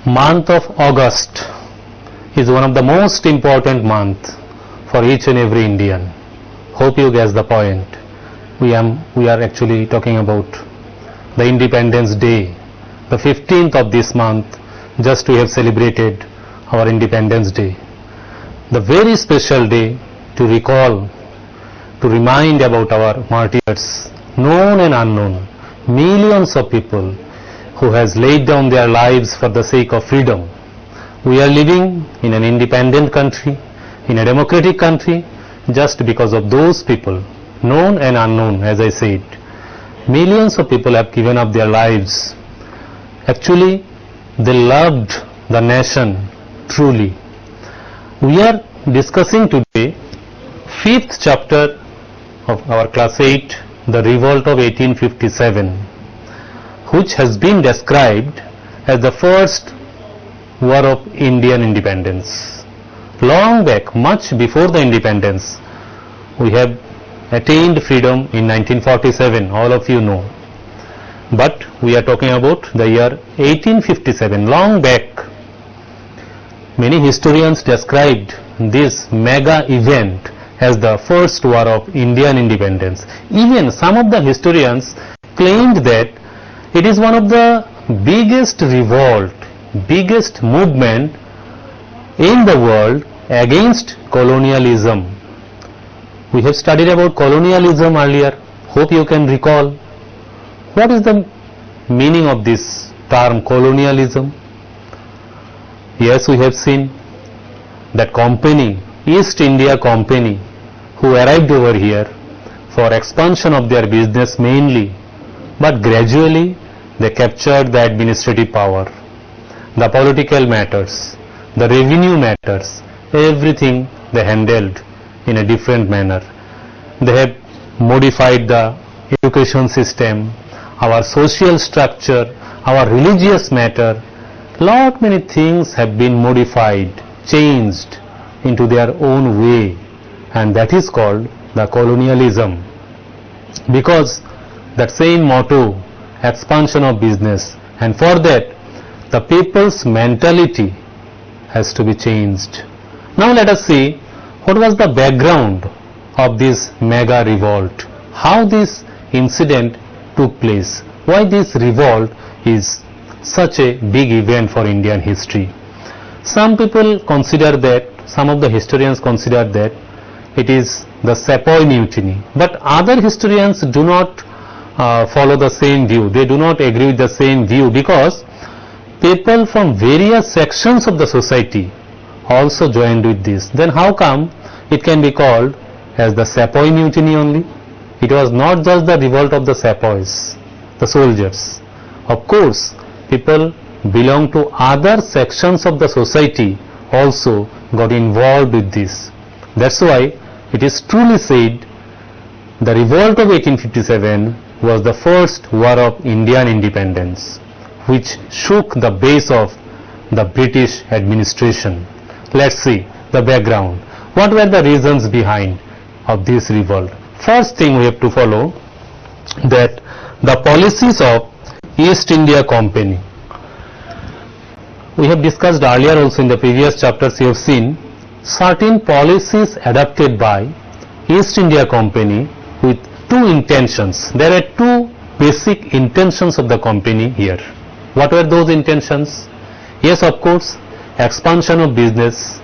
Month of August is one of the most important month for each and every Indian. Hope you guess the point. We are actually talking about the Independence Day. The 15th of this month, just we have celebrated our Independence Day. The very special day to recall, to remind about our martyrs, known and unknown, millions of people who has laid down their lives for the sake of freedom. We are living in an independent country, in a democratic country, just because of those people, known and unknown, as I said. Millions of people have given up their lives. Actually, they loved the nation truly. We are discussing today 5th chapter of our class 8, the revolt of 1857, which has been described as the first war of Indian independence. Long back, much before the independence, we have attained freedom in 1947, all of you know. But we are talking about the year 1857, long back. Many historians described this mega event as the first war of Indian independence. Even some of the historians claimed that it is one of the biggest revolt, biggest movement in the world against colonialism. We have studied about colonialism earlier. Hope you can recall. What is the meaning of this term colonialism? Yes, we have seen that company, East India Company, who arrived over here for expansion of their business mainly, but gradually they captured the administrative power, the political matters, the revenue matters, everything they handled in a different manner. They have modified the education system, our social structure, our religious matter. Lot many things have been modified, changed into their own way, and that is called the colonialism. Because that same motto, expansion of business, and for that the people's mentality has to be changed. Now let us see what was the background of this mega revolt, how this incident took place, why this revolt is such a big event for Indian history. Some people consider that, some of the historians consider that it is the Sepoy Mutiny, but other historians do not follow the same view. They do not agree with the same view, because people from various sections of the society also joined with this. Then how come it can be called as the Sepoy Mutiny only? It was not just the revolt of the Sepoys, the soldiers. Of course, people belong to other sections of the society also got involved with this. That's why it is truly said the revolt of 1857 was the first war of Indian independence, which shook the base of the British administration. Let's see the background. What were the reasons behind of this revolt? First thing we have to follow, that the policies of East India Company. We have discussed earlier also in the previous chapters. You have seen certain policies adopted by East India Company with two intentions. There are two basic intentions of the company here. What were those intentions? Yes, of course, expansion of business,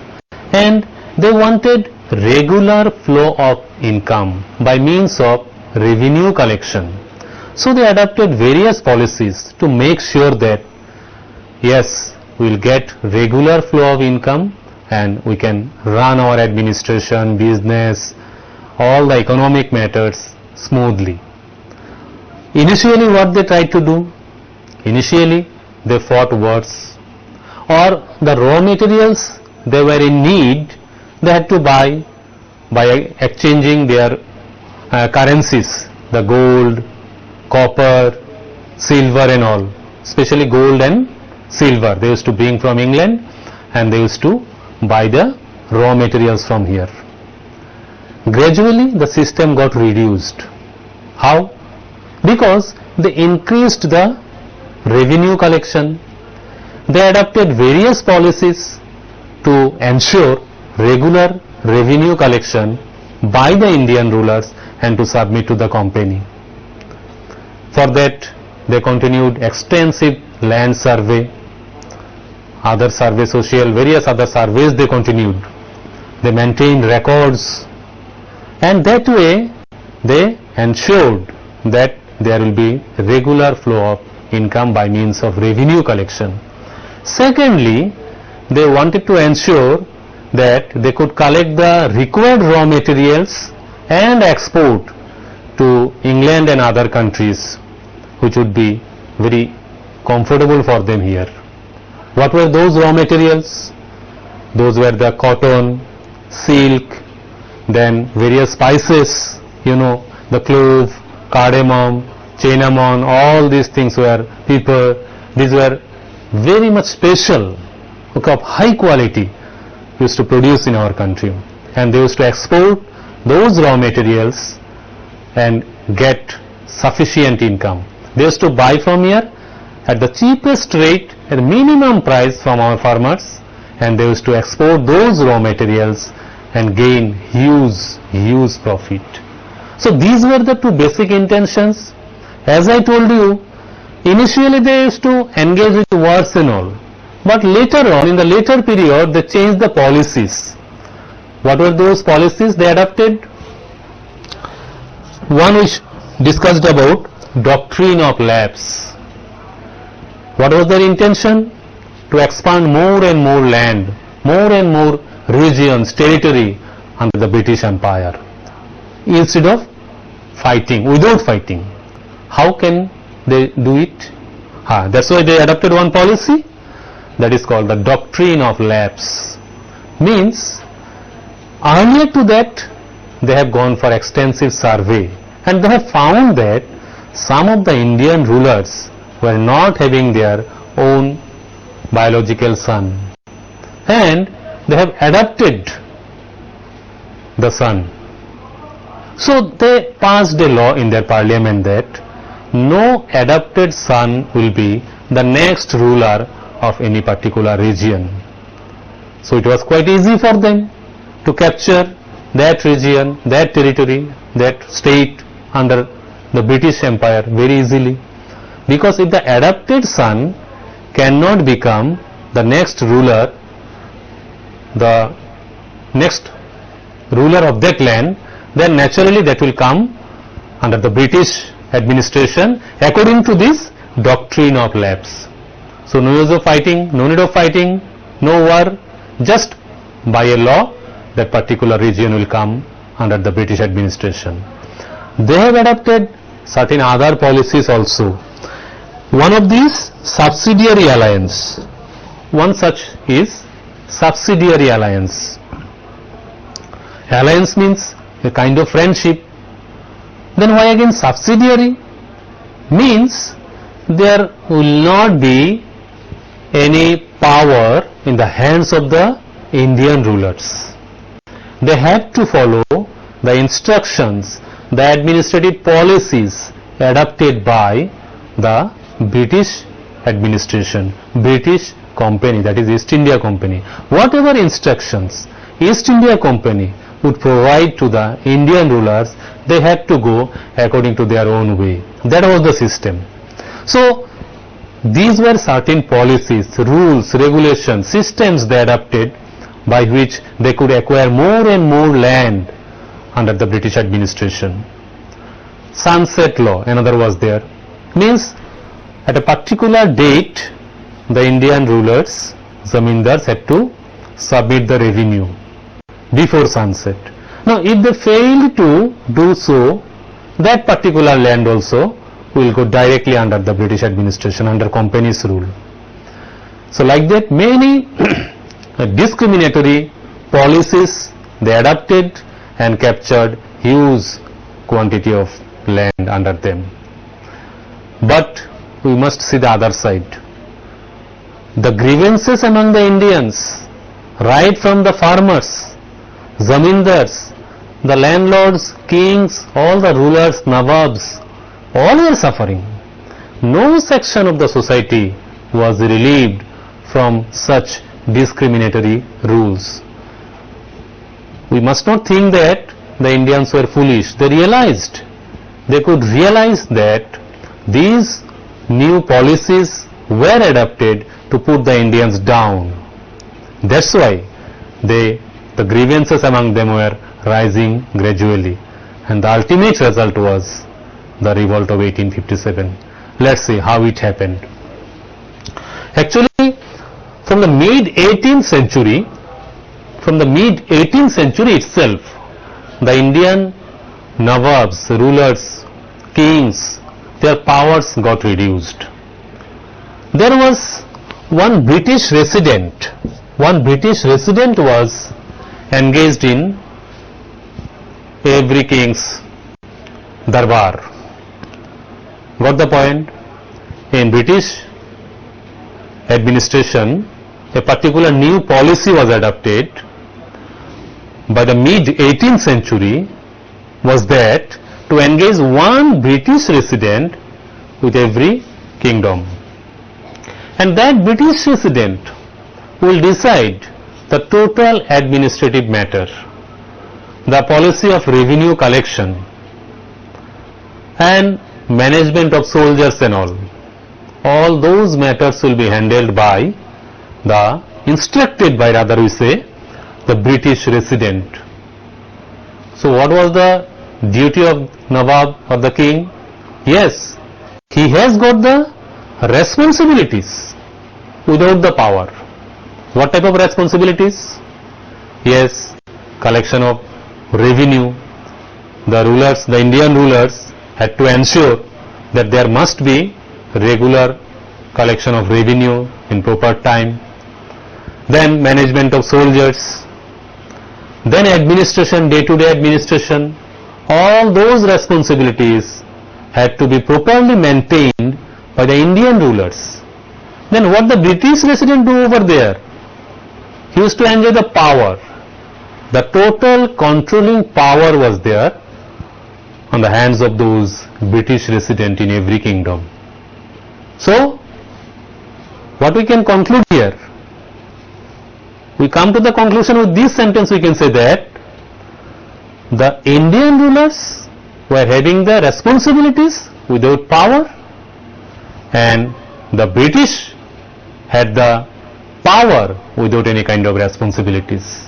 and they wanted regular flow of income by means of revenue collection. So they adopted various policies to make sure that yes, we will get regular flow of income and we can run our administration, business, all the economic matters smoothly. Initially what they tried to do? Initially they fought wars, or the raw materials they were in need, they had to buy by exchanging their currencies, the gold, copper, silver and all, especially gold and silver they used to bring from England, and they used to buy the raw materials from here. Gradually the system got reduced. How? Because they increased the revenue collection. they adopted various policies to ensure regular revenue collection by the Indian rulers and to submit to the company. For that, they continued extensive land survey, other survey, various other surveys they continued. They maintained records, and that way they ensured that there will be regular flow of income by means of revenue collection. Secondly, they wanted to ensure that they could collect the required raw materials and export to England and other countries, which would be very comfortable for them here. What were those raw materials? Those were the cotton, silk, then various spices, the clove, cardamom, cinnamon, all these things were pepper. These were very much special, of high quality, used to produce in our country, and they used to export those raw materials and get sufficient income. They used to buy from here at the cheapest rate, at minimum price from our farmers, and they used to export those raw materials and gain huge profit. So these were the two basic intentions. As I told you, initially they used to engage with wars and all, but later on, in the later period, they changed the policies. What were those policies they adopted? One which discussed about doctrine of lapse. What was their intention? To expand more and more land, more and more regions, territory under the British Empire, instead of fighting, without fighting. How can they do it? That's why they adopted one policy that is called the doctrine of lapse. Means, earlier to that, they have gone for extensive survey, and they have found that some of the Indian rulers were not having their own biological son, and they have adopted the son. So they passed a law in their parliament that no adopted son will be the next ruler of any particular region. So it was quite easy for them to capture that region, that territory, that state under the British Empire very easily, because if the adopted son cannot become the next ruler, the next ruler of that land, then naturally that will come under the British administration according to this doctrine of lapse. So no use of fighting, no need of fighting, no war, just by a law that particular region will come under the British administration. They have adopted certain other policies also. One of these, subsidiary alliance. One such is subsidiary alliance. Alliance means a kind of friendship. Then why again subsidiary? Means there will not be any power in the hands of the Indian rulers. They have to follow the instructions, the administrative policies adopted by the British administration, British company, that is East India Company. Whatever instructions East India Company would provide to the Indian rulers, they had to go according to their own way. That was the system. So these were certain policies, rules, regulations, systems they adopted by which they could acquire more and more land under the British administration. Sunset law, another was there. Means at a particular date, the Indian rulers, zamindars, had to submit the revenue before sunset. Now if they fail to do so, that particular land also will go directly under the British administration, under company's rule. So like that, many discriminatory policies they adopted and captured huge quantity of land under them. But we must see the other side. The grievances among the Indians, right from the farmers, zamindars, the landlords, kings, all the rulers, nawabs, all were suffering. No section of the society was relieved from such discriminatory rules. We must not think that the Indians were foolish. They could realize that these new policies were adopted to put the Indians down. That's why the grievances among them were rising gradually, and the ultimate result was the revolt of 1857. Let's see how it happened. Actually, from the mid-18th century itself, the Indian Nawabs, rulers, kings, their powers got reduced. There was one British resident was engaged in every king's darbar. Got the point? In British administration, a particular new policy was adopted by the mid-18th century, was that to engage one British resident with every kingdom. And that British resident will decide the total administrative matter, the policy of revenue collection and management of soldiers and all those matters will be handled by the British resident. So what was the duty of Nawab or the king? Yes, he has got the responsibilities without the power. What type of responsibilities? Yes, collection of revenue. The Indian rulers had to ensure that there must be regular collection of revenue in proper time. Then management of soldiers. Then administration, day-to-day administration. All those responsibilities had to be properly maintained by the Indian rulers. Then what the British resident do over there? He used to enjoy the power. The total controlling power was there on the hands of those British resident in every kingdom. So, what we can conclude here? We come to the conclusion with this sentence. We can say that the Indian rulers were having the responsibilities without power, and the British had the power without any kind of responsibilities.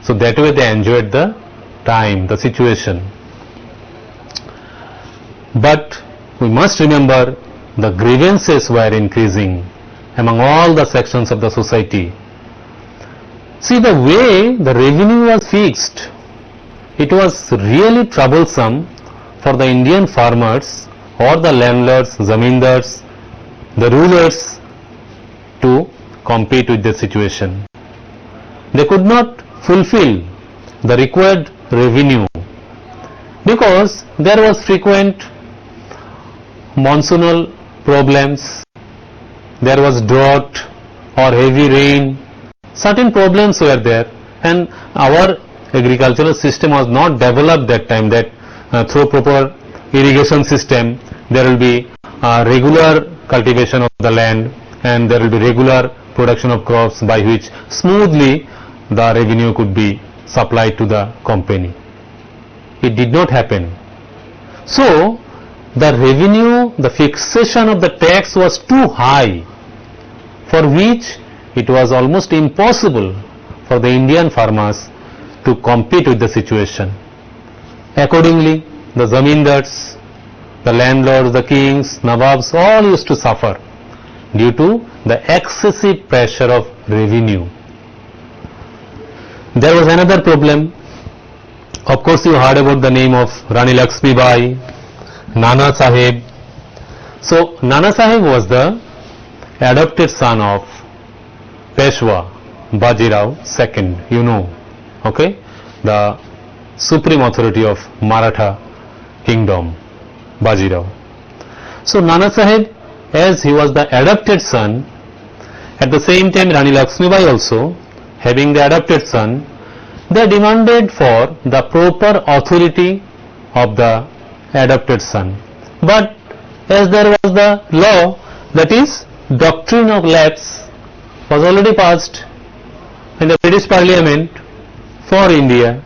So that way they enjoyed the time, the situation. But we must remember the grievances were increasing among all the sections of the society. See, the way the revenue was fixed, it was really troublesome for the Indian farmers or the landlords, zamindars, the rulers to compete with the situation. They could not fulfill the required revenue because there was frequent monsoonal problems, there was drought or heavy rain. Certain problems were there, and our agricultural system was not developed that time, that through proper irrigation system there will be regular cultivation of the land and there will be regular production of crops by which smoothly the revenue could be supplied to the company. It did not happen. So the revenue, the fixation of the tax was too high, for which it was almost impossible for the Indian farmers to compete with the situation. Accordingly, the zamindars, the landlords, the kings, nawabs, all used to suffer due to the excessive pressure of revenue. There was another problem. Of course, you heard about the name of Rani Lakshmi Bai, Nana Sahib. So, Nana Sahib was the adopted son of Peshwa Bajirao II, you know, okay, the supreme authority of Maratha kingdom, Bajirao. So Nana Sahib, as he was the adopted son, at the same time Rani Lakshmi Bai also, having the adopted son, they demanded for the proper authority of the adopted son. But as there was the law, that is doctrine of lapse, was already passed in the British Parliament for India.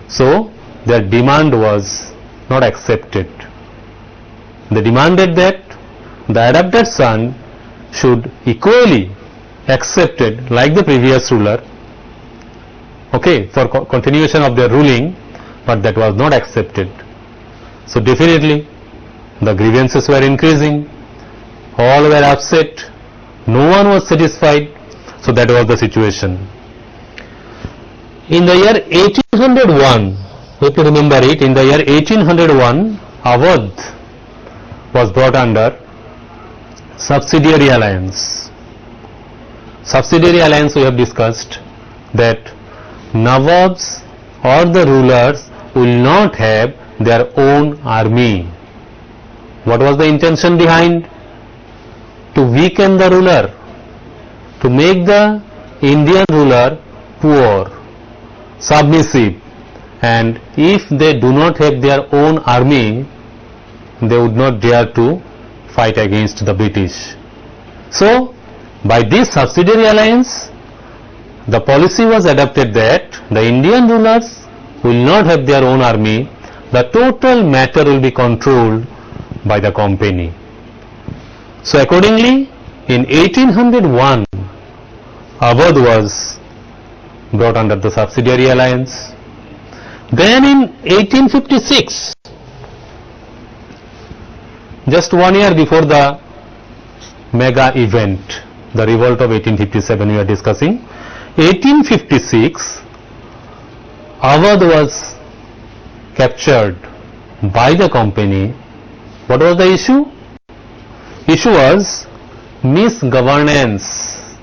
So their demand was not accepted. They demanded that the adopted son should equally accepted like the previous ruler, okay, for continuation of their ruling, but that was not accepted. So definitely the grievances were increasing, all were upset, no one was satisfied. So that was the situation. In the year 1801, we have to remember it, in the year 1801, Awadh was brought under subsidiary alliance. Subsidiary alliance, we have discussed that Nawabs or the rulers will not have their own army. What was the intention behind? To weaken the ruler, to make the Indian ruler poor, submissive, and if they do not have their own army, they would not dare to fight against the British. So by this subsidiary alliance, the policy was adopted that the Indian rulers will not have their own army, the total matter will be controlled by the company. So accordingly, in 1801, Awadh was brought under the subsidiary alliance. Then in 1856, just 1 year before the mega event, the revolt of 1857 we are discussing, 1856, Awadh was captured by the company. What was the issue? Issue was misgovernance.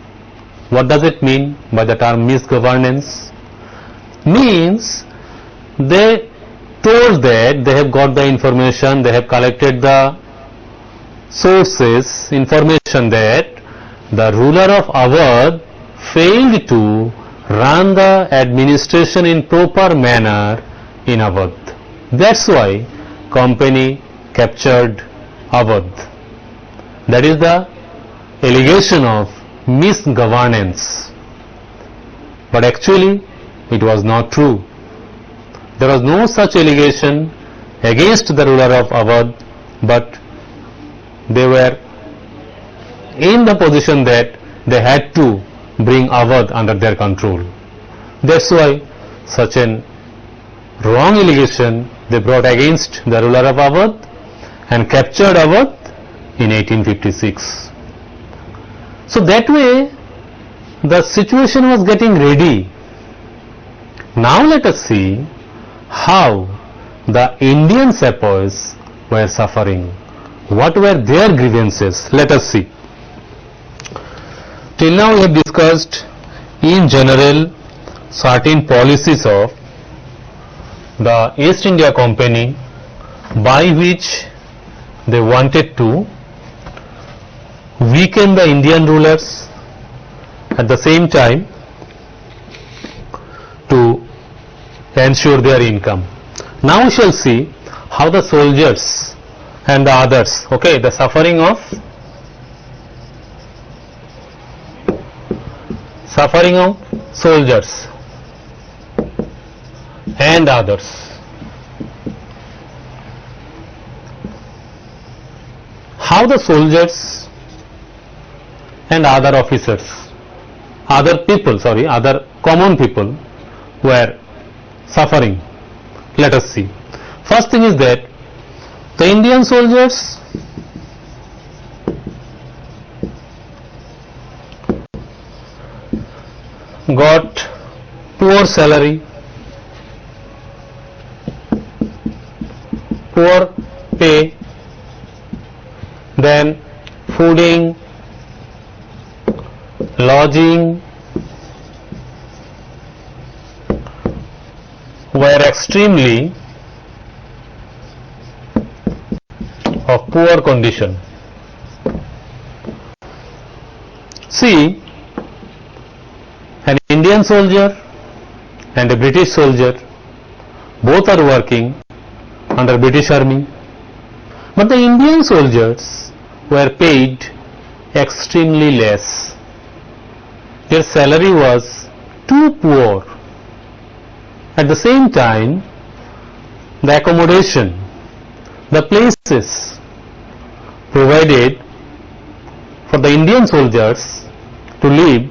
What does it mean by the term misgovernance? Means they told that they have got the information, they have collected the sources, information that the ruler of Awadh failed to run the administration in proper manner in Awadh. That's why company captured Awadh. That is the allegation of misgovernance. But actually it was not true. There was no such allegation against the ruler of Awadh, but they were in the position that they had to bring Awadh under their control. That's why such an wrong allegation they brought against the ruler of Awadh and captured Awadh in 1856. So that way the situation was getting ready. Now let us see how the Indian sepoys were suffering. What were their grievances? Let us see. Till now we have discussed in general certain policies of the East India Company by which they wanted to weaken the Indian rulers, at the same time to ensure their income. Now we shall see how the soldiers and the others, okay, the suffering of soldiers and others. How the soldiers and other officers, other common people were suffering. Let us see. First thing is that the Indian soldiers got poor salary, poor pay, then fooding, lodging were extremely of poor condition. See, an Indian soldier and a British soldier both are working under British Army, but the Indian soldiers were paid extremely less. their salary was too poor. At the same time, the accommodation, the places provided for the Indian soldiers to live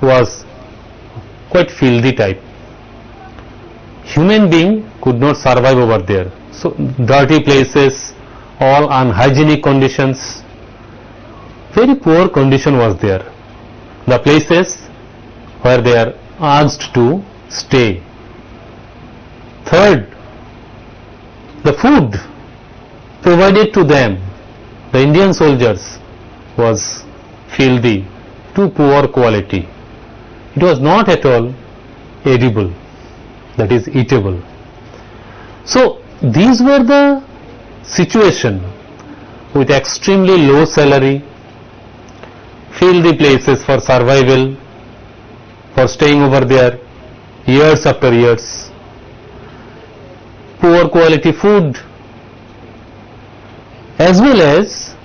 was quite filthy type. Human being could not survive over there. So dirty places, all unhygienic conditions, very poor condition was there. The places where they are asked to stay. Third, the food provided to them, the Indian soldiers, was filthy, too poor quality. It was not at all edible, that is eatable. So these were the situation with extremely low salary, filthy places for survival, for staying over there years after years, poor quality food, as well as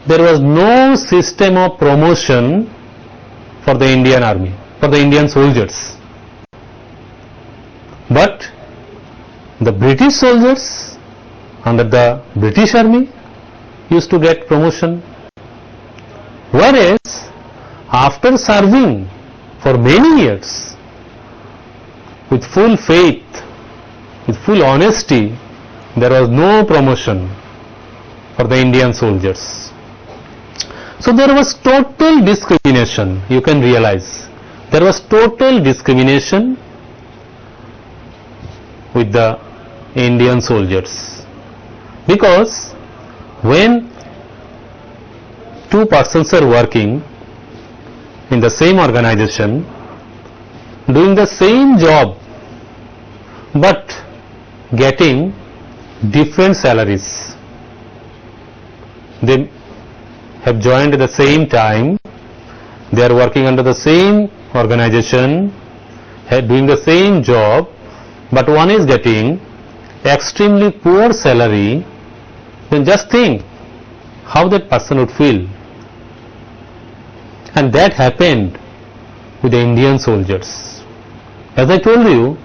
there was no system of promotion for the Indian army, for the Indian soldiers. But the British soldiers under the British army used to get promotion, whereas after serving for many years with full faith, with full honesty, there was no promotion for the Indian soldiers. So there was total discrimination, you can realize. There was total discrimination with the Indian soldiers, because when two persons are working in the same organization, doing the same job, but getting different salaries, they have joined at the same time, they are working under the same organization, doing the same job, but one is getting extremely poor salary, then just think how that person would feel. And that happened with the Indian soldiers. As I told you,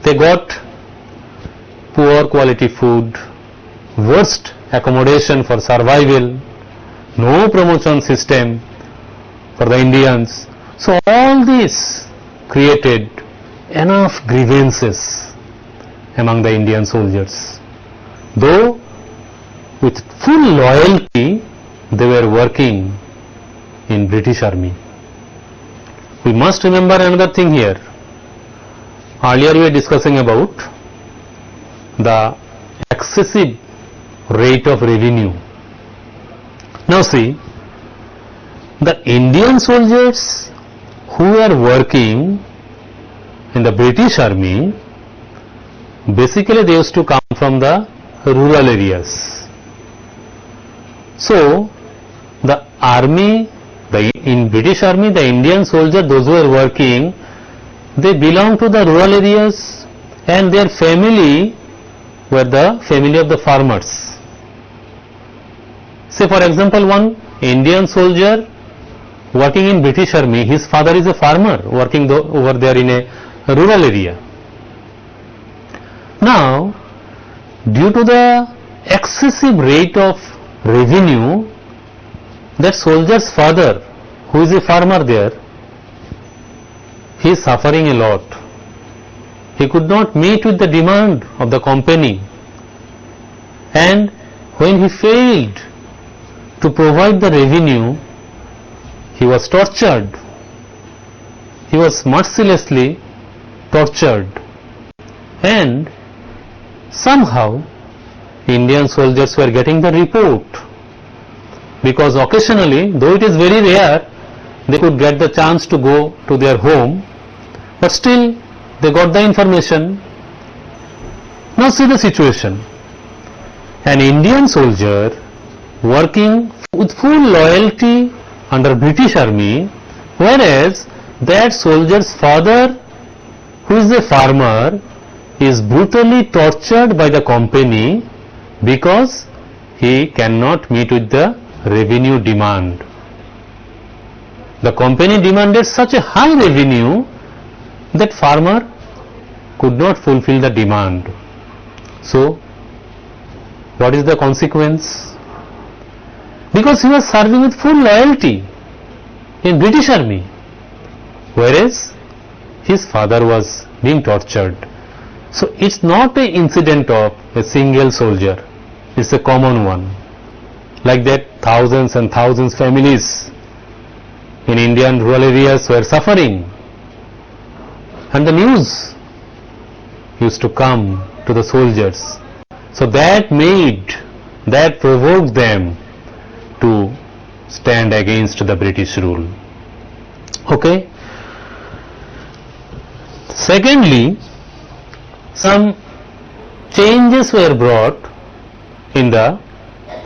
they got poor quality food, worst accommodation for survival, no promotion system for the Indians. So all this created enough grievances among the Indian soldiers. Though with full loyalty they were working in British army. We must remember another thing here. Earlier we were discussing about the excessive rate of revenue. Now see, the Indian soldiers who are working in the British army, basically they used to come from the rural areas. So the army, in British army, the Indian soldiers, those who are working, they belong to the rural areas, and their family were the family of the farmers. Say for example, one Indian soldier working in British army, his father is a farmer working over there in a rural area. Now, due to the excessive rate of revenue, that soldier's father, who is a farmer there, he is suffering a lot. He could not meet with the demand of the company, and when he failed to provide the revenue, he was tortured. He was mercilessly tortured, and somehow Indian soldiers were getting the report, because occasionally, though it is very rare, they could get the chance to go to their home, but still they got the information. Now see the situation. An Indian soldier working with full loyalty under British army, whereas that soldier's father, who is a farmer, is brutally tortured by the company because he cannot meet with the revenue demand. the company demanded such a high revenue that farmer could not fulfill the demand. So what is the consequence? Because he was serving with full loyalty in British Army, whereas his father was being tortured. So it's not an incident of a single soldier, it's a common one. Like that, thousands and thousands families in Indian rural areas were suffering, and the news used to come to the soldiers. So that provoked them to stand against the British rule. Okay. Secondly, some changes were brought in the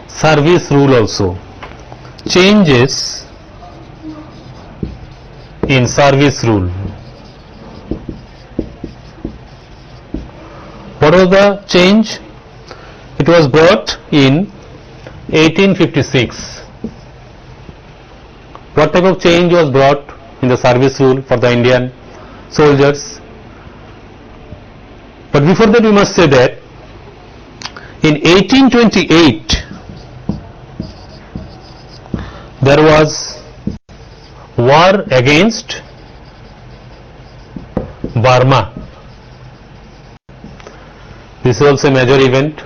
service rule also. Changes in service rule. What was the change? It was brought in 1856. What type of change was brought in the service rule for the Indian soldiers? But before that, we must say that in 1828 there was war against Burma. This is also a major event.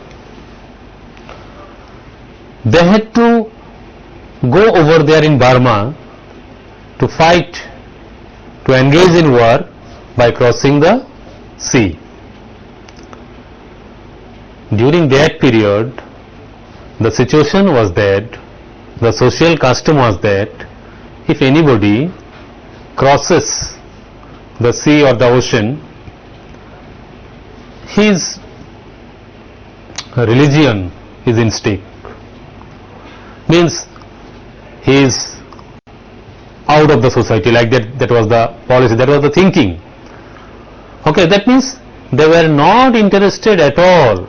They had to go over there in Burma to fight, to engage in war by crossing the sea. During that period, the situation was that, the social custom was that, if anybody crosses the sea or the ocean, his religion is in stake. Means he is out of the society, like that was the policy, that was the thinking. Okay, that means they were not interested at all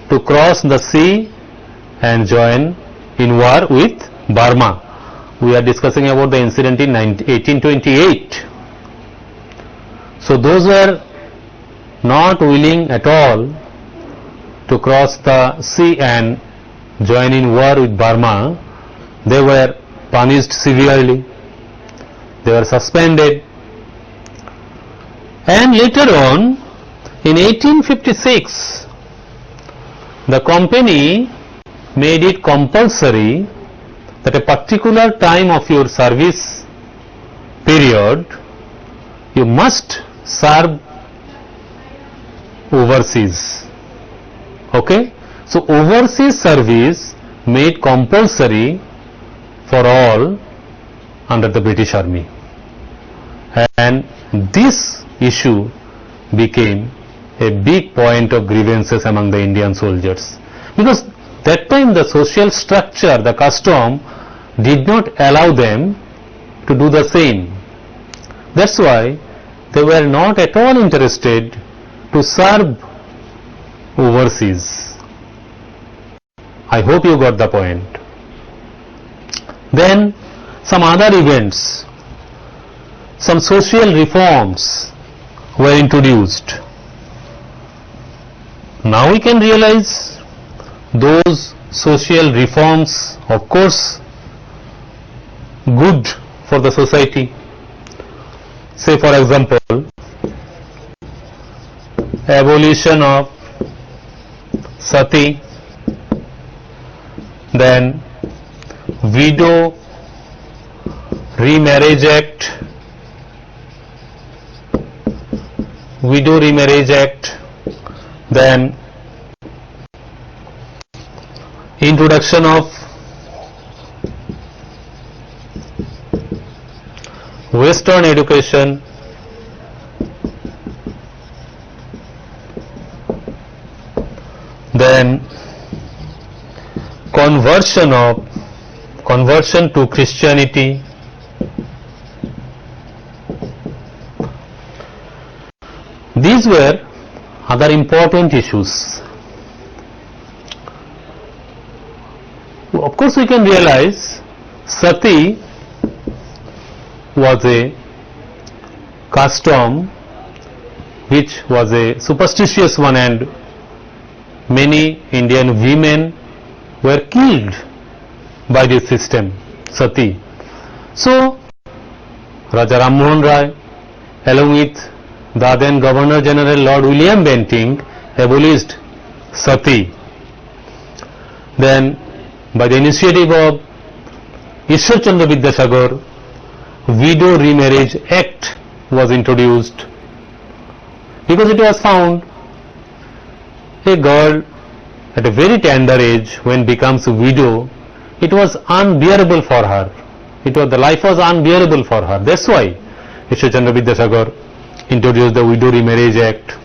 to cross the sea and join in war with Burma. We are discussing about the incident in 1828. So those were not willing at all to cross the sea and join in war with Burma. They were punished severely. They were suspended. And later on, in 1856, the company made it compulsory that a particular time of your service period you must serve overseas. Okay? So overseas service made compulsory for all under the British Army, and this issue became a big point of grievances among the Indian soldiers, because that time the social structure, the custom did not allow them to do the same. That's why they were not at all interested to serve overseas. I hope you got the point. Then some other events, some social reforms were introduced. Now we can realize those social reforms, of course, good for the society. Say for example, abolition of sati, then Widow Remarriage Act, then introduction of Western education, then conversion to Christianity, these were other important issues. Of course we can realize sati was a custom which was a superstitious one, and many Indian women were killed by this system, sati. So Raja Ram Mohan Rai, along with the then Governor General Lord William Bentinck, abolished sati. Then by the initiative of Ishwar Chandra Vidyasagar, Widow Remarriage Act was introduced, because it was found a girl at a very tender age, when becomes a widow, it was unbearable for her. The life was unbearable for her. That's why Ishwar Chandra Vidyasagar introduced the Widow Remarriage Act.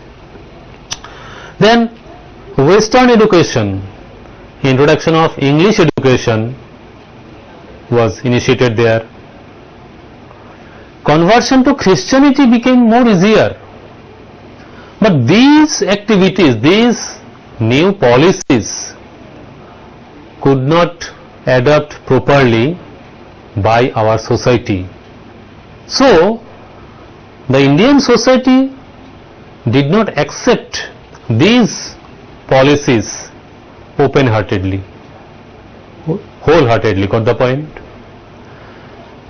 Then Western education, introduction of English education was initiated there. Conversion to Christianity became more easier. But these activities, these new policies could not adapt properly by our society. So the Indian society did not accept these policies open-heartedly, wholeheartedly, got the point?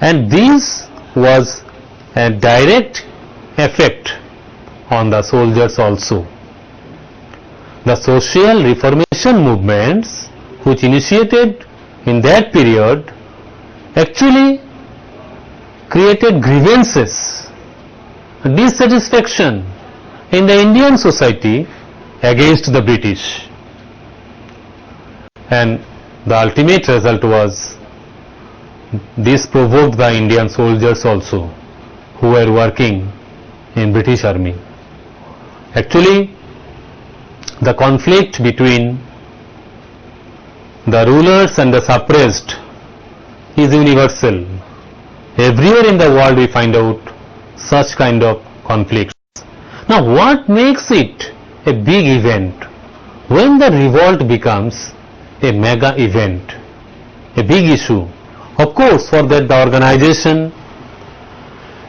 And this was a direct effect on the soldiers also. The social reformation movements which initiated in that period actually created grievances, dissatisfaction in the Indian society against the British, and the ultimate result was this provoked the Indian soldiers also who were working in British Army. Actually, the conflict between the rulers and the suppressed is universal. Everywhere in the world we find out such kind of conflicts. Now what makes it a big event? When the revolt becomes a mega event, a big issue, of course for that the organization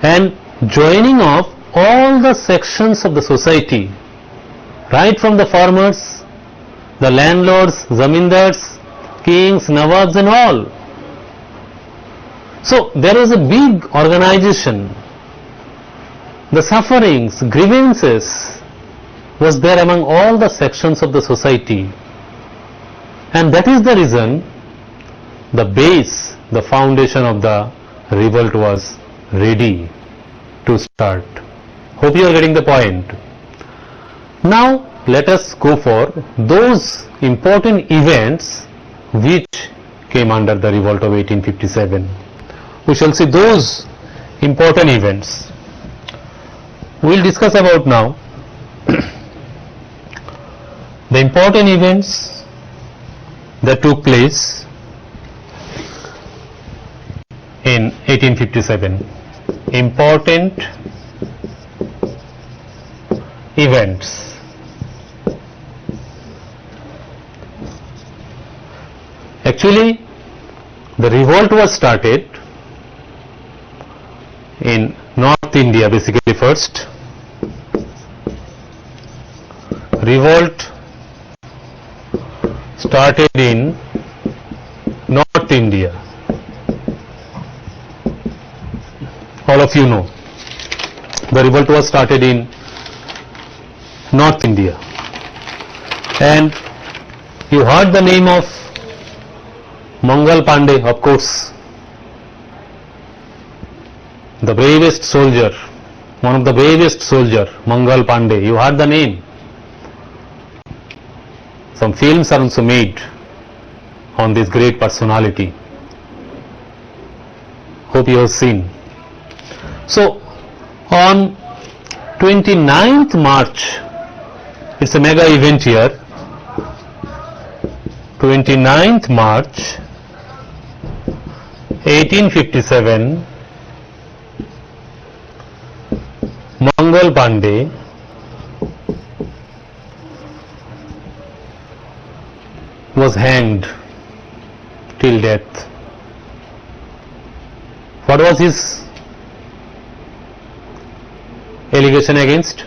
and joining of all the sections of the society, right from the farmers, the landlords, zamindars, kings, nawabs and all. So there was a big organization. The sufferings, grievances was there among all the sections of the society, and that is the reason the base, the foundation of the revolt was ready to start. Hope you are getting the point. Now let us go for those important events which came under the revolt of 1857. We shall see those important events. We will discuss about now the important events that took place in 1857. Important events. Actually, the revolt was started in North India basically first. Revolt started in North India. All of you know the revolt was started in North India, and you heard the name of Mangal Pandey, of course, the bravest soldier, one of the bravest soldier, Mangal Pandey. You heard the name. Some films are also made on this great personality. Hope you have seen. So on 29th March, it's a mega event here. 29th March 1857, Mangal Pandey was hanged till death. What was his allegation against?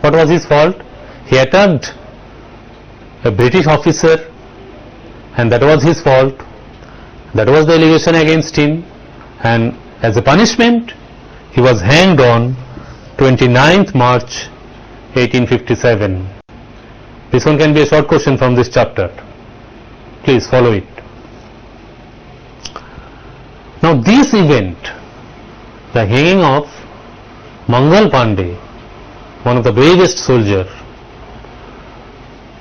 What was his fault? He attacked a British officer, and that was his fault. That was the allegation against him, and as a punishment he was hanged on 29th March 1857. This one can be a short question from this chapter. Please follow it. Now this event, the hanging of Mangal Pandey, one of the bravest soldiers,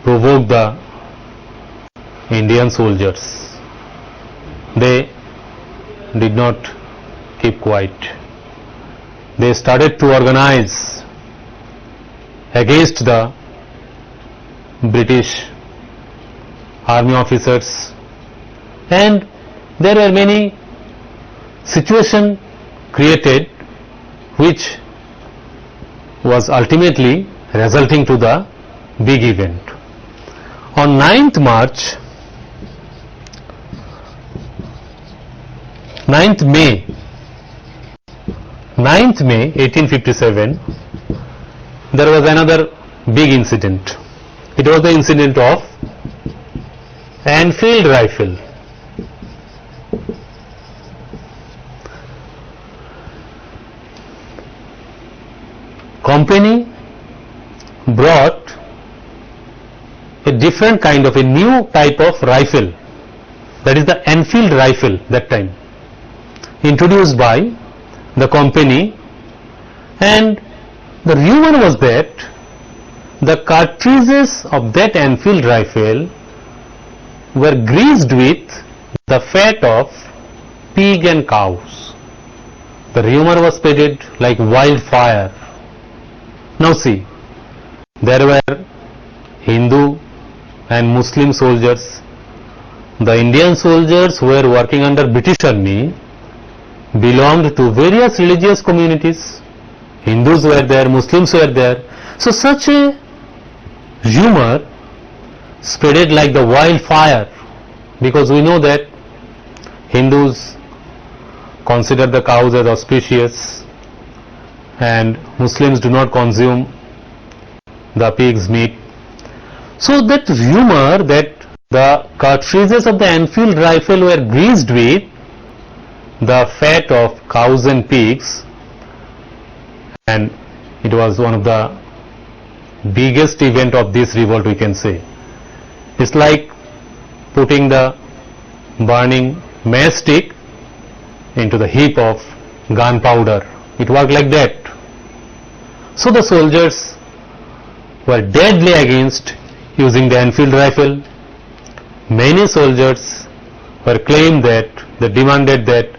provoked the Indian soldiers. They did not keep quiet. They started to organize against the British army officers, and there were many situations created which was ultimately resulting to the big event. On 9th May 1857, there was another big incident. It was the incident of Enfield rifle. Company brought a different kind of a new type of rifle, that is the Enfield rifle, that time introduced by the company, and the rumor was that the cartridges of that Enfield rifle were greased with the fat of pig and cows. The rumor was spreaded like wildfire. Now see, there were Hindu and Muslim soldiers. The Indian soldiers who were working under British Army belonged to various religious communities. Hindus were there, Muslims were there. So such a rumor spreaded like the wildfire, because we know that Hindus consider the cows as auspicious and Muslims do not consume the pig's meat. So that rumor that the cartridges of the Enfield rifle were greased with the fat of cows and pigs, and it was one of the biggest event of this revolt, we can say. It's like putting the burning matchstick into the heap of gunpowder. It worked like that. So the soldiers were deadly against using the Enfield rifle. Many soldiers were claimed that, they demanded that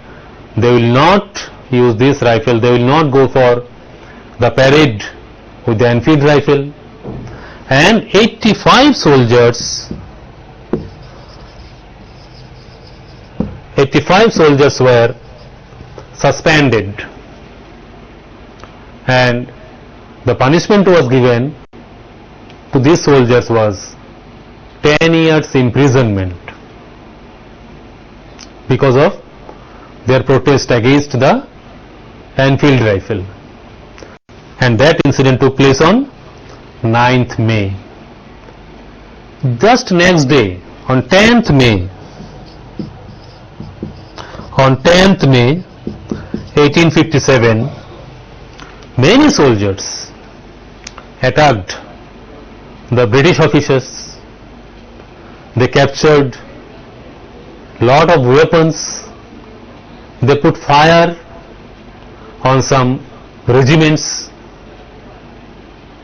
they will not use this rifle, they will not go for the parade with the Enfield rifle, and 85 soldiers were suspended, and the punishment was given to these soldiers was 10 years imprisonment because of their protest against the Enfield rifle. And that incident took place on 9th May. Just next day, on 10th May 1857, many soldiers attacked the British officers. They captured lot of weapons. They put fire on some regiments,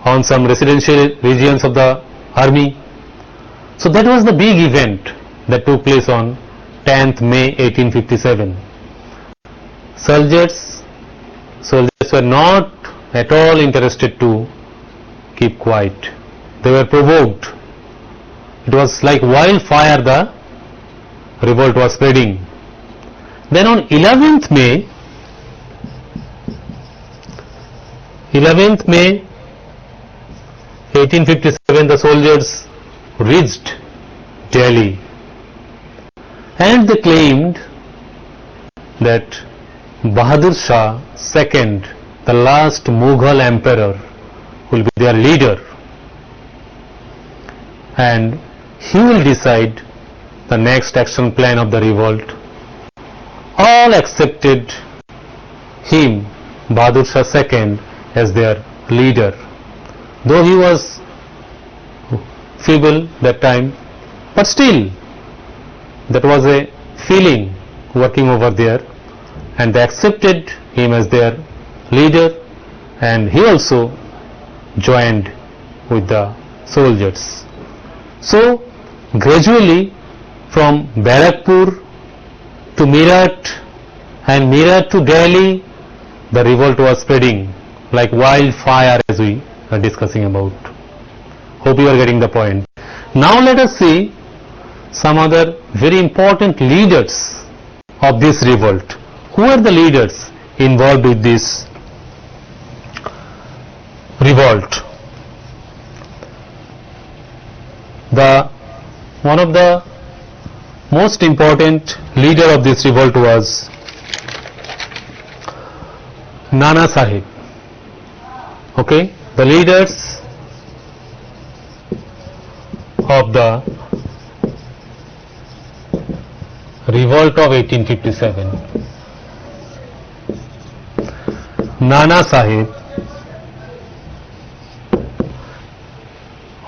on some residential regions of the army. So that was the big event that took place on 10th May 1857. Soldiers were not at all interested to keep quiet. They were provoked. It was like wildfire, the revolt was spreading. Then on 11th May 1857, the soldiers reached Delhi, and they claimed that Bahadur Shah II the last Mughal emperor, will be their leader, and he will decide the next action plan of the revolt. All accepted him, Bahadur Shah II, as their leader. Though he was feeble that time, but still that was a feeling working over there, and they accepted him as their leader, and he also joined with the soldiers. So gradually from Barakpur to Meerut and Meerut to Delhi, the revolt was spreading like wildfire, as we are discussing about. Hope you are getting the point. Now let us see some other very important leaders of this revolt. Who are the leaders involved with this revolt? One of the most important leader of this revolt was Nana Sahib. Okay, the leaders of the revolt of 1857. Nana Sahib,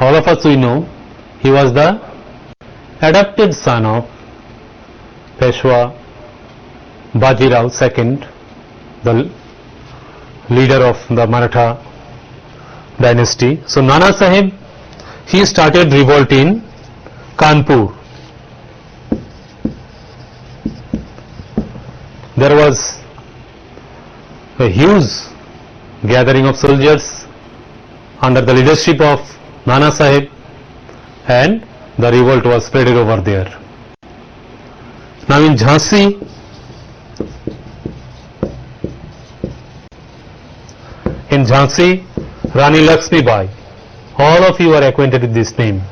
all of us we know, he was the adopted son of Peshwa Bajirao II, the leader of the Maratha dynasty. So Nana Sahib, he started revolt in Kanpur. There was a huge gathering of soldiers under the leadership of Nana Sahib, and the revolt was spread over there. Now in Jhansi, Rani Lakshmi Bai, all of you are acquainted with this name.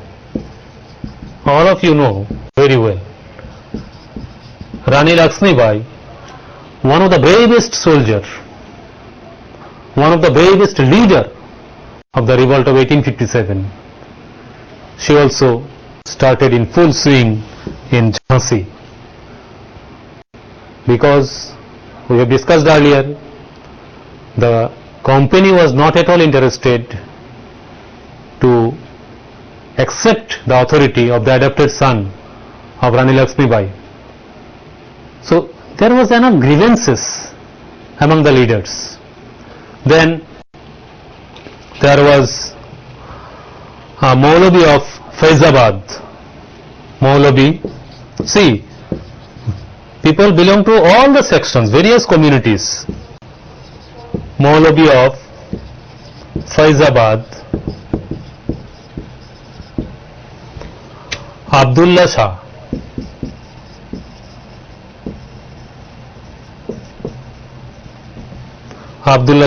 All of you know very well. Rani Lakshmi Bai, one of the bravest soldier, one of the bravest leader of the revolt of 1857. She also started in full swing in Jhansi, because we have discussed earlier, the company was not at all interested to accept the authority of the adopted son of Rani Lakshmi Bai. So there was enough grievances among the leaders. Then there was Maulavi of Faizabad. Maulavi, see, people belong to all the sections, various communities. Maulavi of Faizabad, Abdullah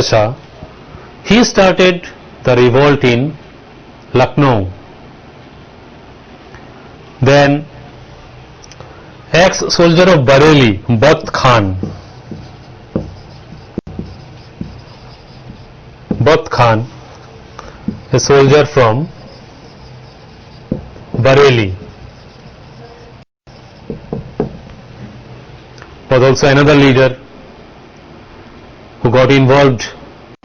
Shah, he started the revolt in Lucknow. Then ex-soldier of Bareilly, Bakht Khan. Bakht Khan, a soldier from Bareilly, was also another leader who got involved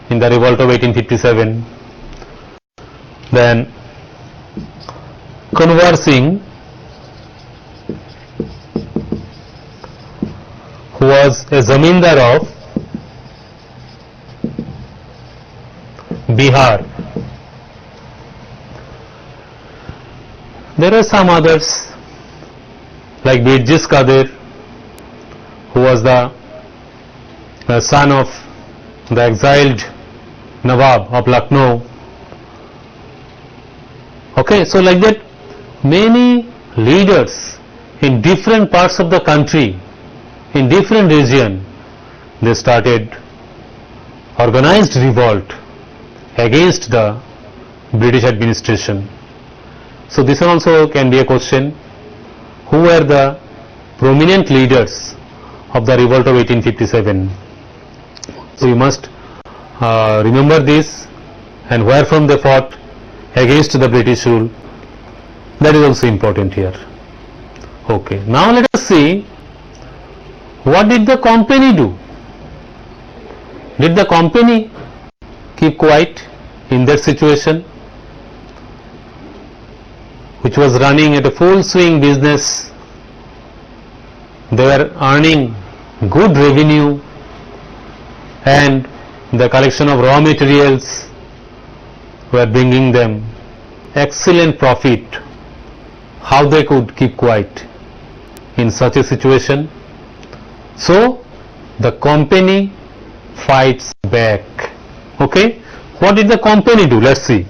in the revolt of 1857. Then Kunwar Singh, who was a zamindar of Bihar. There are some others like Birjis Kadir, who was the son of the exiled Nawab of Lucknow. Okay, so like that, many leaders in different parts of the country, in different region, they started organized revolt against the British administration. So this also can be a question: who were the prominent leaders of the revolt of 1857? So you must remember this, and where from they fought against the British rule. That is also important here. Okay, now let us see what did the company do. Did the company keep quiet in that situation, which was running at a full swing business? They were earning good revenue and the collection of raw materials were bringing them excellent profit. How they could keep quiet in such a situation? So the company fights back. Okay, what did the company do? Let's see.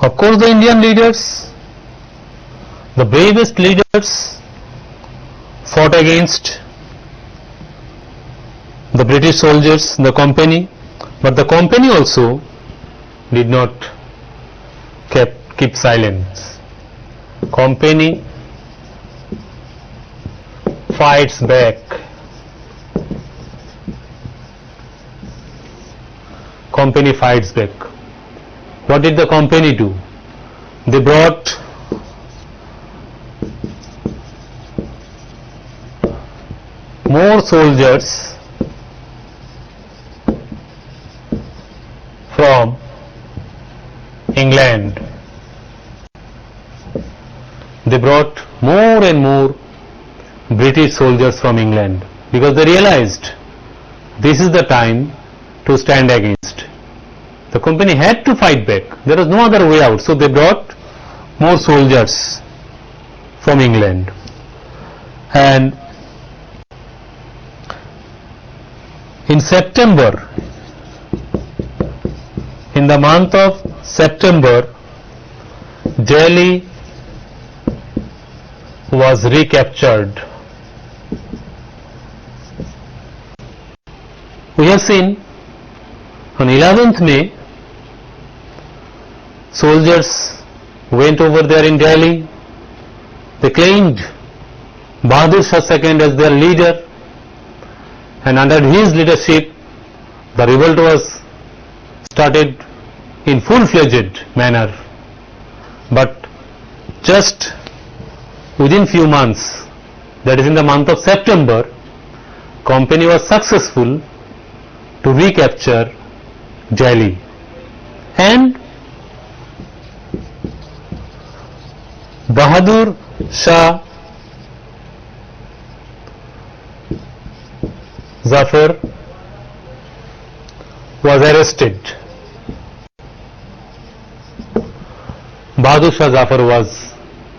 Of course, the Indian leaders, the bravest leaders, fought against the British soldiers, the company, but the company also did not keep silence. Company fights back. Company fights back. What did the company do? They brought more soldiers from England. They brought more and more British soldiers from England because they realized this is the time to stand against. The company had to fight back. There was no other way out. So they brought more soldiers from England. And in September, in the month of September, Delhi was recaptured. We have seen on 11th May, soldiers went over there in Delhi. They claimed Bahadur Shah II as their leader, and under his leadership the revolt was started in full-fledged manner. But just within few months, that is in the month of September, company was successful to recapture Delhi, and Bahadur Shah Zafar was arrested. Bahadur Shah Zafar was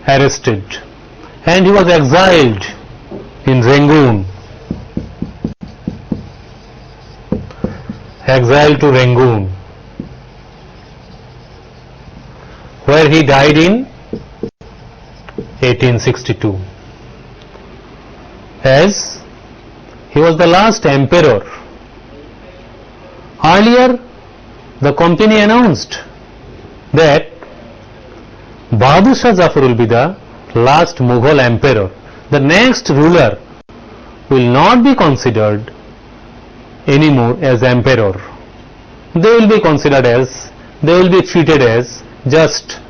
arrested and he was exiled in Rangoon. Exiled to Rangoon, where he died in 1862, as he was the last emperor. Earlier, the company announced that Bahadur Shah Zafar will be the last Mughal emperor. The next ruler will not be considered anymore as emperor. They will be considered as, they will be treated as just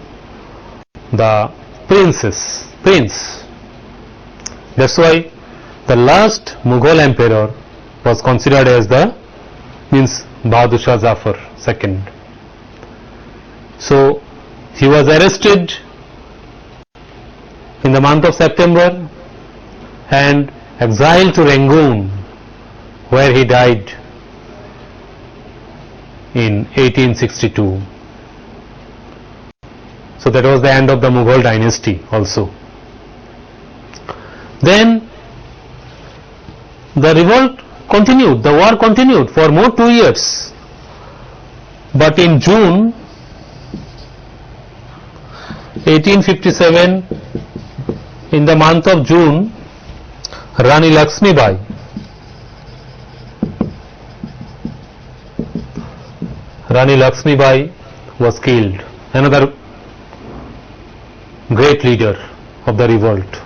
the prince. That's why the last Mughal emperor was considered as the Bahadur Shah Zafar II. So he was arrested in the month of September and exiled to Rangoon, where he died in 1862. So that was the end of the Mughal dynasty also. Then the revolt continued, the war continued for more 2 years. But in June 1857, in the month of June, Rani Lakshmibai was killed, another great leader of the revolt.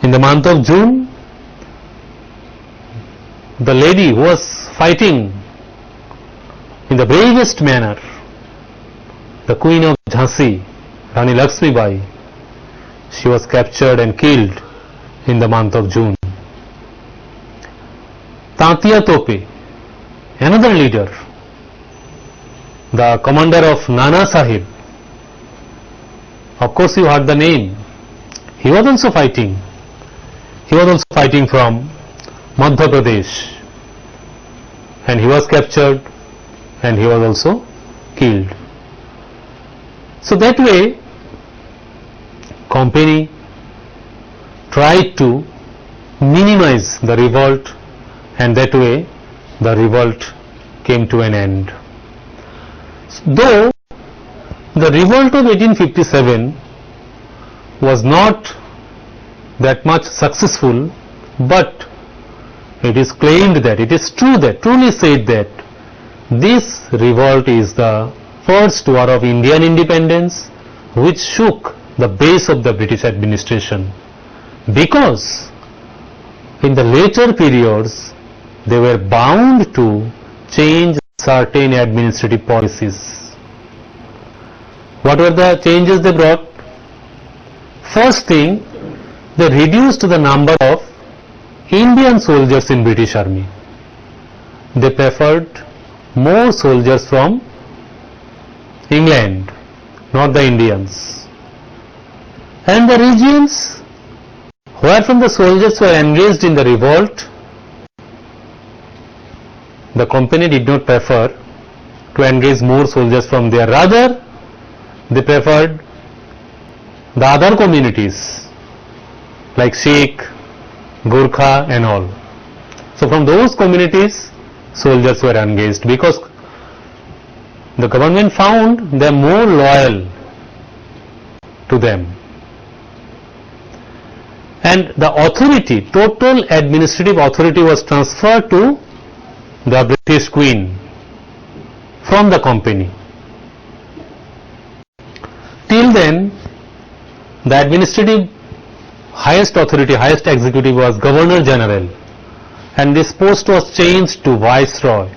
In the month of June, the lady who was fighting in the bravest manner, the Queen of Jhansi, Rani Lakshmi Bai, she was captured and killed in the month of June. Tatia Tope, another leader, the commander of Nana Sahib, of course you heard the name, he was also fighting. He was also fighting from Madhya Pradesh, and he was captured and he was also killed. So that way company tried to minimize the revolt, and that way the revolt came to an end. Though the revolt of 1857 was not that much successful, but it is claimed that, it is true that, truly said that this revolt is the first war of Indian independence which shook the base of the British administration, because in the later periods they were bound to change certain administrative policies. What were the changes they brought? First thing, they reduced the number of Indian soldiers in British Army. They preferred more soldiers from England, not the Indians. And the regions where from the soldiers were engaged in the revolt, the company did not prefer to engage more soldiers from there. Rather, they preferred the other communities like Sikh, Gurkha and all. So from those communities soldiers were engaged, because the government found them more loyal to them. And the authority, total administrative authority was transferred to the British Queen from the company. Till then, the administrative highest authority, highest executive was Governor General, and this post was changed to Viceroy.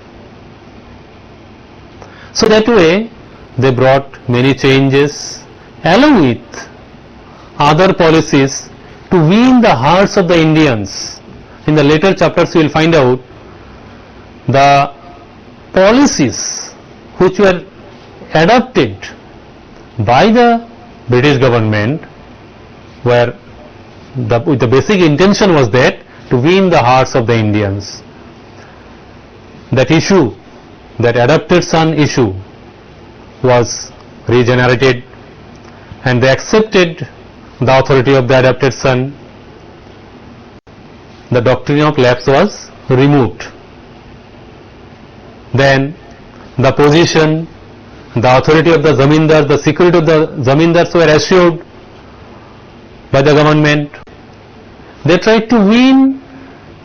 So that way they brought many changes along with other policies to win the hearts of the Indians. In the later chapters you will find out the policies which were adopted by the British government were the basic intention was that to win the hearts of the Indians. That issue, that adopted son issue was regenerated, and they accepted the authority of the adopted son. The doctrine of lapse was removed. Then the position, the authority of the zamindar, the security of the zamindars were assured by the government. They tried to win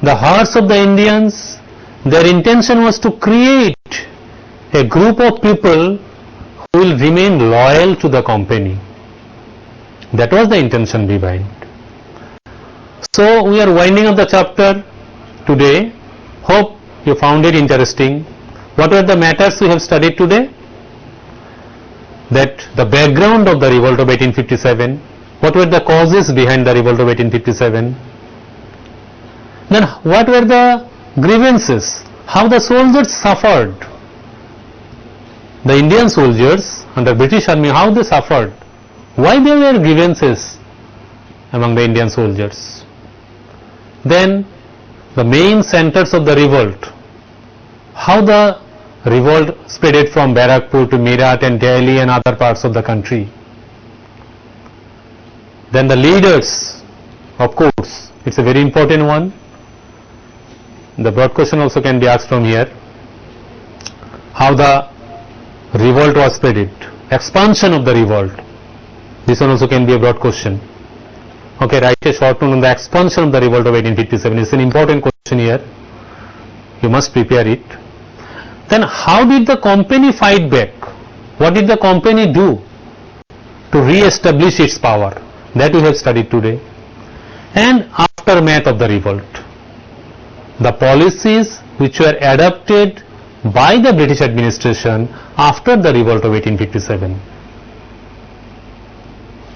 the hearts of the Indians. Their intention was to create a group of people who will remain loyal to the company. That was the intention behind. So we are winding up the chapter today. Hope you found it interesting. What were the matters we have studied today? That the background of the revolt of 1857. What were the causes behind the revolt of 1857? Then what were the grievances? How the soldiers suffered? The Indian soldiers under British Army, how they suffered? Why there were grievances among the Indian soldiers? Then the main centers of the revolt. How the revolt spread from Barakpur to Meerut and Delhi and other parts of the country. Then the leaders, of course, it's a very important one. The broad question also can be asked from here. How the revolt was spread, expansion of the revolt. This one also can be a broad question. Okay, write a short note on the expansion of the revolt of 1857. It's an important question here. You must prepare it. Then how did the company fight back? What did the company do to re-establish its power? That we have studied today. And aftermath of the revolt. the policies which were adopted by the British administration after the revolt of 1857.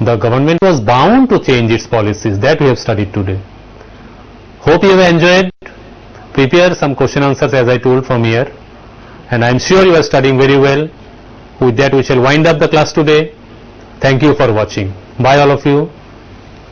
The government was bound to change its policies. That we have studied today. Hope you have enjoyed. Prepare some question answers as I told from here, and I am sure you are studying very well. With that we shall wind up the class today. Thank you for watching. Bye all of you.